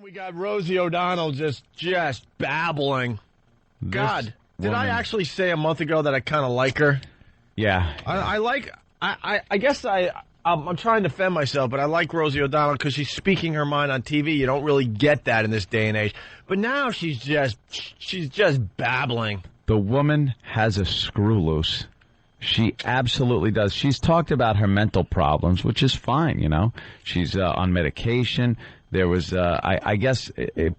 we got Rosie O'Donnell just babbling. God, did I actually say a month ago that I kind of like her? Yeah. I guess I'm trying to defend myself, but I like Rosie O'Donnell because she's speaking her mind on TV. You don't really get that in this day and age. But now she's just babbling. The woman has a screw loose. She absolutely does. She's talked about her mental problems, which is fine, you know. She's on medication. There was, I guess,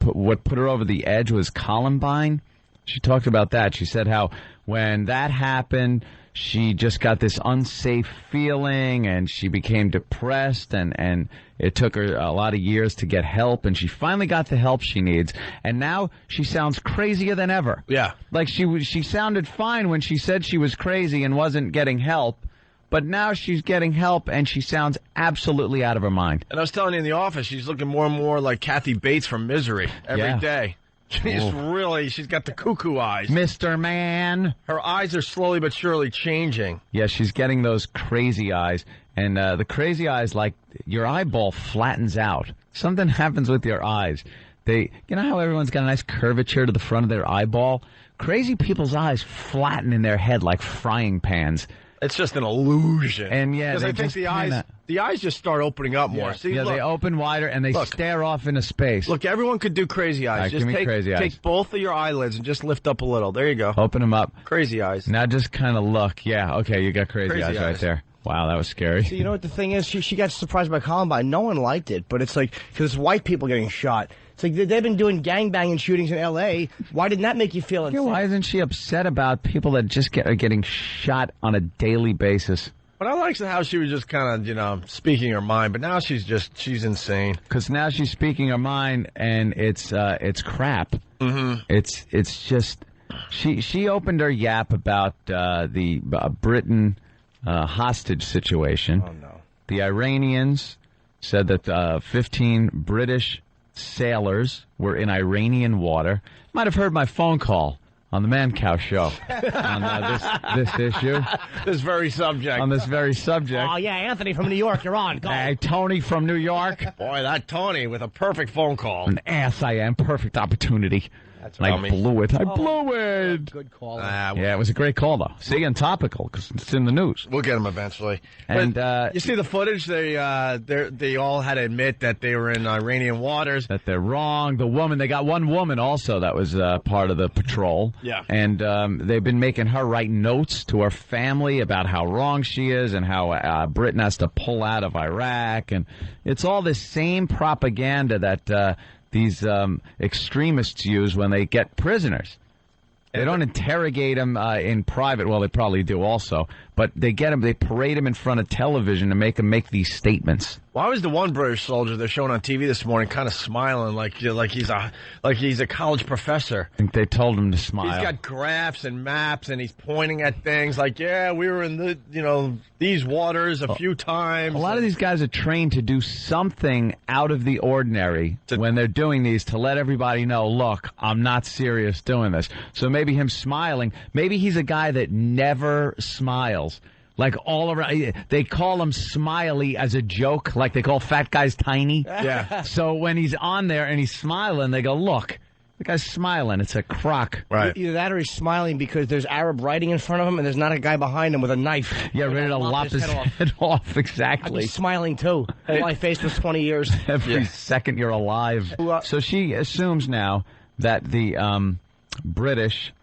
what put her over the edge was Columbine. She talked about that. She said how when that happened, she just got this unsafe feeling, and she became depressed, and it took her a lot of years to get help, and she finally got the help she needs, and now she sounds crazier than ever. Yeah. Like she sounded fine when she said she was crazy and wasn't getting help, but now she's getting help, and she sounds absolutely out of her mind. And I was telling you in the office, she's looking more and more like Kathy Bates from Misery every day. She's got the cuckoo eyes. Mr. Man. Her eyes are slowly but surely changing. Yeah, she's getting those crazy eyes. And the crazy eyes, like your eyeball flattens out. Something happens with your eyes. You know how everyone's got a nice curvature to the front of their eyeball? Crazy people's eyes flatten in their head like frying pans. It's just an illusion. And yeah, I think the eyes just start opening up more. Yeah, See, look, they open wider and they stare off into space. Look, everyone could do crazy eyes. Just take both of your eyelids and just lift up a little. There you go. Open them up. Crazy eyes. Now just kind of look. Yeah, okay, you got crazy eyes right there. Wow, that was scary. See, you know what the thing is? She got surprised by Columbine. No one liked it, but it's like, because it's white people getting shot. It's like they've been doing gangbanging shootings in L.A. Why didn't that make you feel Yeah, why isn't she upset about people that just are getting shot on a daily basis? But I liked how she was just kind of, speaking her mind. But now she's insane. Because now she's speaking her mind, and it's crap. Mm-hmm. It's just she opened her yap about the Britain hostage situation. Oh no! The Iranians said that 15 British sailors were in Iranian water. Might have heard my phone call on the Man Cow show on this issue. This very subject. On this very subject. Oh, yeah, Anthony from New York, you're on. Go. Hey, Tony from New York. Boy, that Tony with a perfect phone call. An ass I am. Perfect opportunity. That's I blew it. I blew it. Good call. Yeah, it was a great call, though. See, and topical, because it's in the news. We'll get him eventually. And you see the footage? They all had to admit that they were in Iranian waters. That they're wrong. They got one woman also that was part of the patrol. Yeah. And they've been making her write notes to her family about how wrong she is and how Britain has to pull out of Iraq. And it's all this same propaganda that these extremists use when they get prisoners. They don't interrogate them in private. Well, they probably do also. But they get them, they parade them in front of television to make them make these statements. Why was the one British soldier they're showing on TV this morning kind of smiling like he's a college professor? I think they told him to smile. He's got graphs and maps and he's pointing at things like, yeah, we were in these waters a few times. A lot of these guys are trained to do something out of the ordinary when they're doing these to let everybody know, look, I'm not serious doing this. So maybe him smiling, maybe he's a guy that never smiles. Like all around, they call him Smiley as a joke, like they call fat guys tiny. Yeah. So when he's on there and he's smiling, they go, look, the guy's smiling. It's a crock. Right. Either that or he's smiling because there's Arab writing in front of him and there's not a guy behind him with a knife. Yeah, ready to lop his head off. Exactly. I'd be smiling too. My face was 20 years. Every second you're alive. So she assumes now that the British...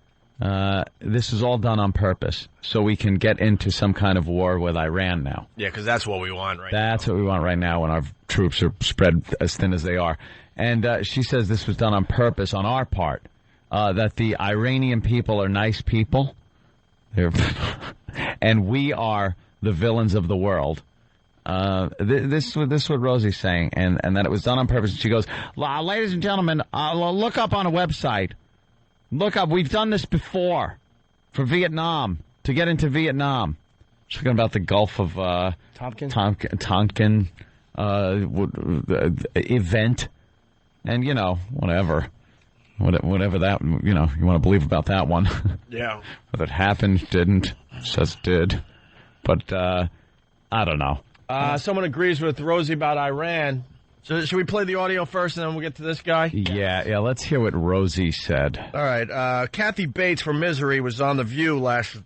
this is all done on purpose, so we can get into some kind of war with Iran now. Yeah, because that's what we want right now. That's what we want right now when our troops are spread as thin as they are. And she says this was done on purpose on our part, that the Iranian people are nice people, and we are the villains of the world. This is what Rosie's saying, and that it was done on purpose. And she goes, ladies and gentlemen, look up on a website. Look up, we've done this before for Vietnam, to get into Vietnam. She's talking about the Gulf of Tonkin event. And, whatever that, you want to believe about that one. Yeah. Whether it happened, didn't, says it did. But, I don't know. Someone agrees with Rosie about Iran. So should we play the audio first, and then we'll get to this guy? Yeah. Let's hear what Rosie said. All right. Kathy Bates from Misery was on The View last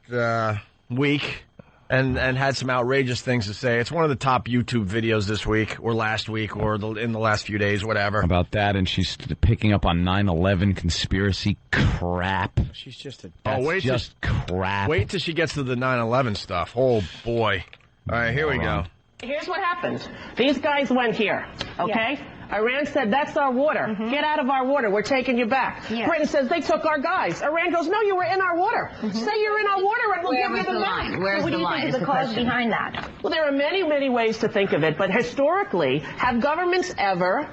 week and had some outrageous things to say. It's one of the top YouTube videos this week or last week or in the last few days, whatever. About that, and she's picking up on 9/11 conspiracy crap. She's just a... That's crap. Wait till she gets to the 9/11 stuff. Oh, boy. All right, here we go. Here's what happened. These guys went here, okay? Yeah. Iran said, that's our water. Get out of our water. We're taking you back. Yeah. Britain says, they took our guys. Iran goes, no, you were in our water. Say you're in our water and we'll give you the line. Where's the line? What do you think is the cause behind that? Well, there are many, many ways to think of it, but historically, have governments ever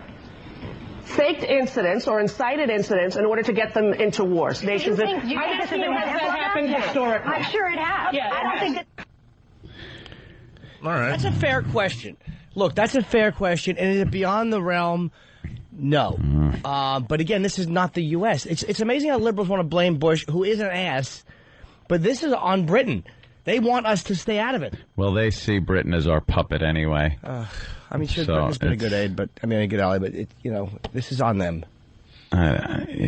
faked incidents or incited incidents in order to get them into wars? Nations. I'm asking you, has that happened historically? I'm sure it has. Yeah, I don't think that... All right. That's a fair question. Look, that's a fair question, and is it beyond the realm? No. But again, this is not the U.S. It's amazing how liberals want to blame Bush, who is an ass, but this is on Britain. They want us to stay out of it. Well, they see Britain as our puppet anyway. I mean, sure, Britain's been a good aid, but I mean, a good ally, but this is on them.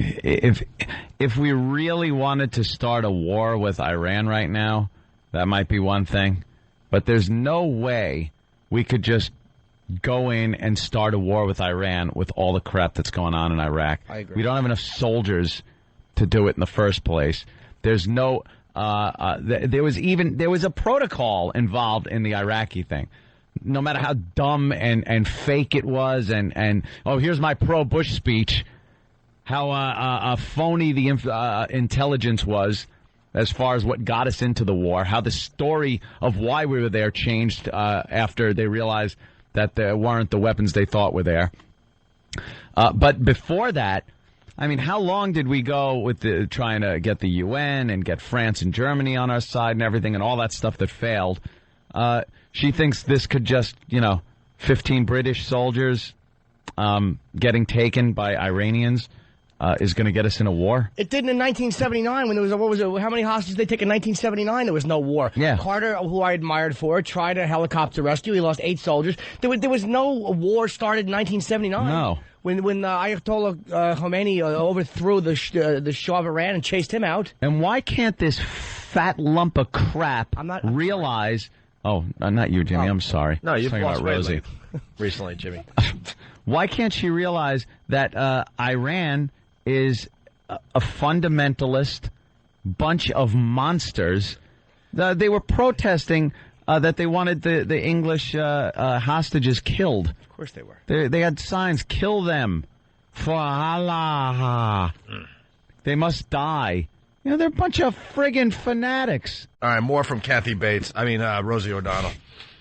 If we really wanted to start a war with Iran right now, that might be one thing. But there's no way we could just go in and start a war with Iran with all the crap that's going on in Iraq. I agree. We don't have enough soldiers to do it in the first place. There's no there was a protocol involved in the Iraqi thing. No matter how dumb and fake it was, and here's my pro-Bush speech, how phony the intelligence was as far as what got us into the war, how the story of why we were there changed after they realized that there weren't the weapons they thought were there. But before that, I mean, how long did we go with trying to get the UN and get France and Germany on our side and everything and all that stuff that failed? She thinks this could just, 15 British soldiers getting taken by Iranians is going to get us in a war. It didn't in 1979 when there was, how many hostages did they take in 1979? There was no war. Yeah. Carter, who I admired for it, tried a helicopter rescue. He lost 8 soldiers. There was no war started in 1979. No. When Ayatollah Khomeini overthrew the Shah of Iran and chased him out. And why can't this fat lump of crap realize... Oh, not you, Jimmy. I'm sorry. No, you've lost about Rosie recently, Jimmy. Why can't she realize that Iran is a fundamentalist bunch of monsters? They were protesting that they wanted the English hostages killed. Of course they were. They had signs, kill them for Allah. They must die. They're a bunch of friggin' fanatics. All right, more from Kathy Bates. Rosie O'Donnell.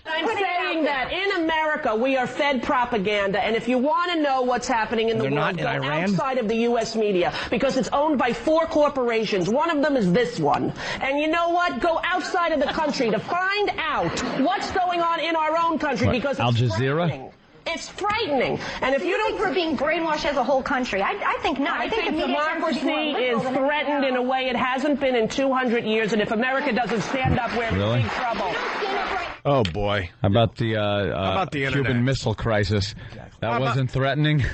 I'm saying that in America we are fed propaganda, and if you want to know what's happening in the world, go outside of the U.S. media, because it's owned by 4 corporations. One of them is this one. And you know what? Go outside of the country to find out what's going on in our own country, because it's Al Jazeera? frightening. It's frightening. And if you don't... think we're being brainwashed as a whole country? I think not. I think democracy is threatened in a way it hasn't been in 200 years, and if America doesn't stand up, we're in big trouble. Oh, boy. How about the Internet? Cuban Missile Crisis? Exactly. That wasn't threatening?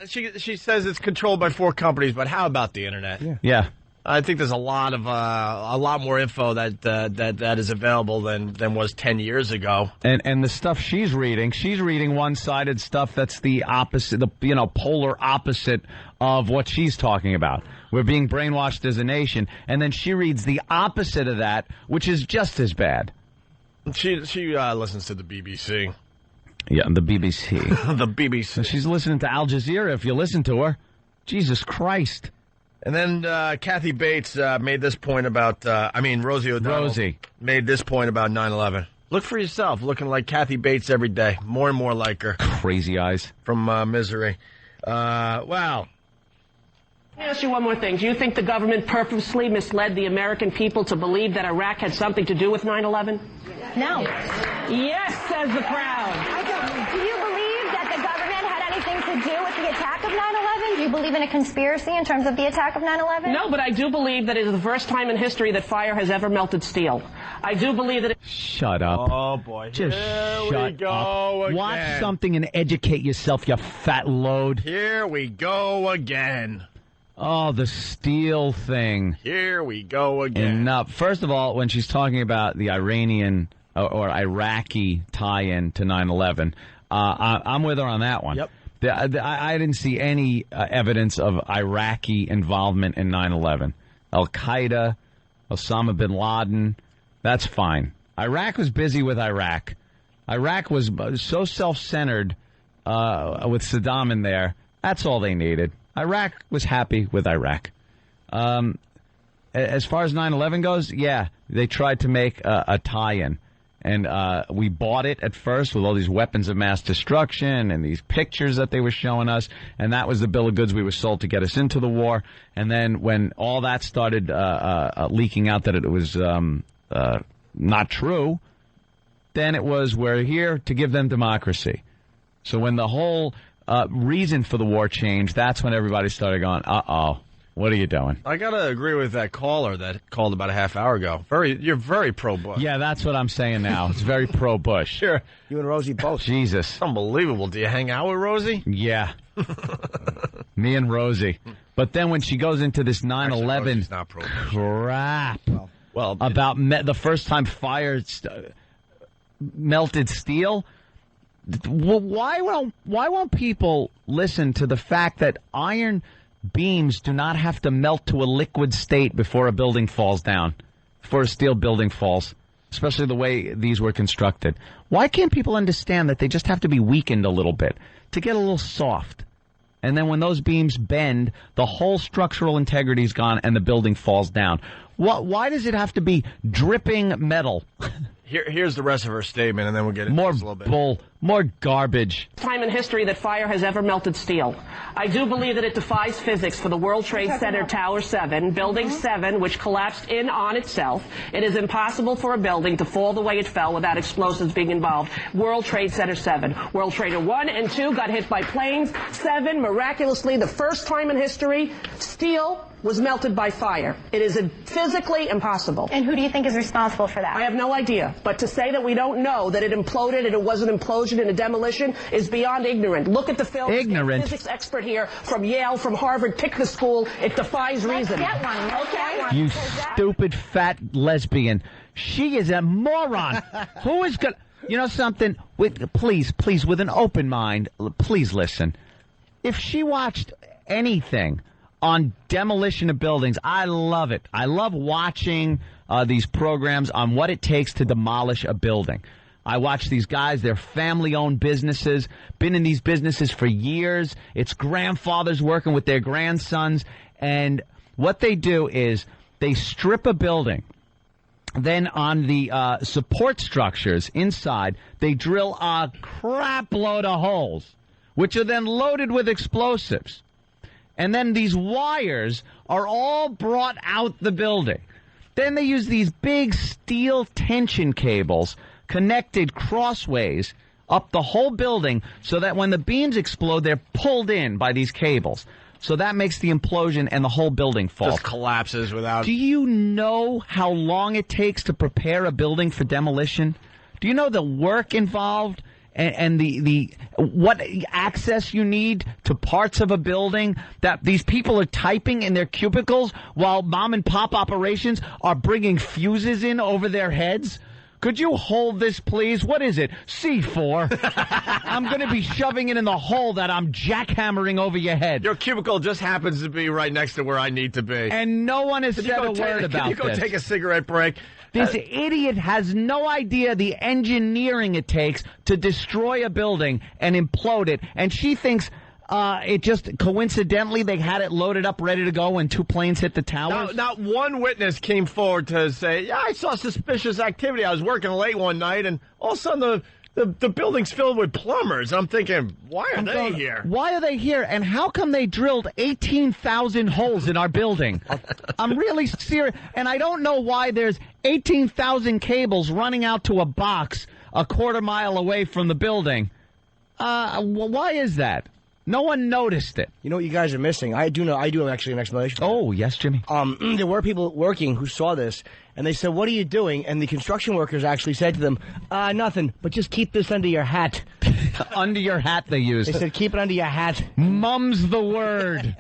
She says it's controlled by 4 companies, but how about the Internet? Yeah. I think there's a lot more info that is available than was 10 years ago. And the stuff she's reading one-sided stuff that's the opposite, the polar opposite of what she's talking about. We're being brainwashed as a nation, and then she reads the opposite of that, which is just as bad. She listens to the BBC. Yeah, the BBC. The BBC. So she's listening to Al Jazeera if you listen to her. Jesus Christ. And then Kathy Bates made this point about, Rosie O'Donnell made this point about 9/11. Look for yourself, looking like Kathy Bates every day. More and more like her. Crazy eyes. From Misery. Wow. Let me ask you one more thing. Do you think the government purposely misled the American people to believe that Iraq had something to do with 9/11? No. Yes, says the crowd. Do you believe that the government had anything to do with the attack attack of 9/11? Do you believe in a conspiracy in terms of the attack of 9/11? No, but I do believe that it is the first time in history that fire has ever melted steel. I do believe that Shut up. Oh, boy. Just Here shut we go up. again. Watch something and educate yourself, you fat load. Here we go again. Oh, the steel thing. Here we go again. Enough. First of all, when she's talking about the Iranian or Iraqi tie-in to 9/11, I'm with her on that one. Yep. I didn't see any evidence of Iraqi involvement in 9/11. Al-Qaeda, Osama bin Laden, that's fine. Iraq was busy with Iraq. Iraq was so self-centered with Saddam in there. That's all they needed. Iraq was happy with Iraq. As far as 9/11 goes, yeah, they tried to make a tie-in. And we bought it at first with all these weapons of mass destruction and these pictures that they were showing us. And that was the bill of goods we were sold to get us into the war. And then when all that started leaking out that it was not true, then it was, we're here to give them democracy. So when the whole reason for the war changed, that's when everybody started going, uh-oh. What are you doing? I got to agree with that caller that called about a half hour ago. You're very pro-Bush. Yeah, that's what I'm saying now. It's very pro-Bush. Sure. You and Rosie both. Jesus. It's unbelievable. Do you hang out with Rosie? Yeah. Me and Rosie. But then when she goes into this 9/11 crap well, about the first time fire melted steel, why won't people listen to the fact that iron beams do not have to melt to a liquid state before a building falls down, before a steel building falls, especially the way these were constructed? Why can't people understand that they just have to be weakened a little bit to get a little soft? And then when those beams bend, the whole structural integrity is gone and the building falls down. Why does it have to be dripping metal? Here's the rest of her statement, and then we'll get into this a little bit. More garbage. Time in history that fire has ever melted steel. I do believe that it defies physics for the World Trade Center Tower 7, Building 7, which collapsed in on itself. It is impossible for a building to fall the way it fell without explosives being involved. World Trade Center 7. World Trader 1 and 2 got hit by planes. 7, miraculously, the first time in history, steel was melted by fire. It is physically impossible. And who do you think is responsible for that? I have no idea. But to say that we don't know that it imploded and it was an implosion and a demolition is beyond ignorant. Look at the film. Ignorant. Physics expert here from Yale, from Harvard, pick the school. It defies reason. Get one. Okay. You stupid fat lesbian. She is a moron. Who is going to... You know something? Please, with an open mind, please listen. If she watched anything on demolition of buildings, I love it. I love watching these programs on what it takes to demolish a building. I watch these guys, they're family-owned businesses, been in these businesses for years. It's grandfathers working with their grandsons. And what they do is they strip a building. Then on the support structures inside, they drill a crap load of holes, which are then loaded with explosives. And then these wires are all brought out the building. Then they use these big steel tension cables connected crossways up the whole building so that when the beams explode, they're pulled in by these cables. So that makes the implosion and the whole building fall. Just collapses without... Do you know how long it takes to prepare a building for demolition? Do you know the work involved? And the what access you need to parts of a building that these people are typing in their cubicles while mom and pop operations are bringing fuses in over their heads? Could you hold this, please? What is it? C4. I'm going to be shoving it in the hole that I'm jackhammering over your head. Your cubicle just happens to be right next to where I need to be. And no one has said a word about this. Can you go take a cigarette break? This idiot has no idea the engineering it takes to destroy a building and implode it. And she thinks it just coincidentally they had it loaded up, ready to go when two planes hit the towers. Not one witness came forward to say, yeah, I saw suspicious activity. I was working late one night, and all of a sudden the building's filled with plumbers. I'm thinking, why are they here? Why are they here? And how come they drilled 18,000 holes in our building? I'm really serious. And I don't know why there's 18,000 cables running out to a box a quarter mile away from the building. Why is that? No one noticed it. You know what you guys are missing? I do have actually an explanation. Oh, yes, Jimmy. There were people working who saw this, and they said, "What are you doing?" And the construction workers actually said to them, "Nothing, but just keep this under your hat." Under your hat, they used. They said, "Keep it under your hat." Mum's the word.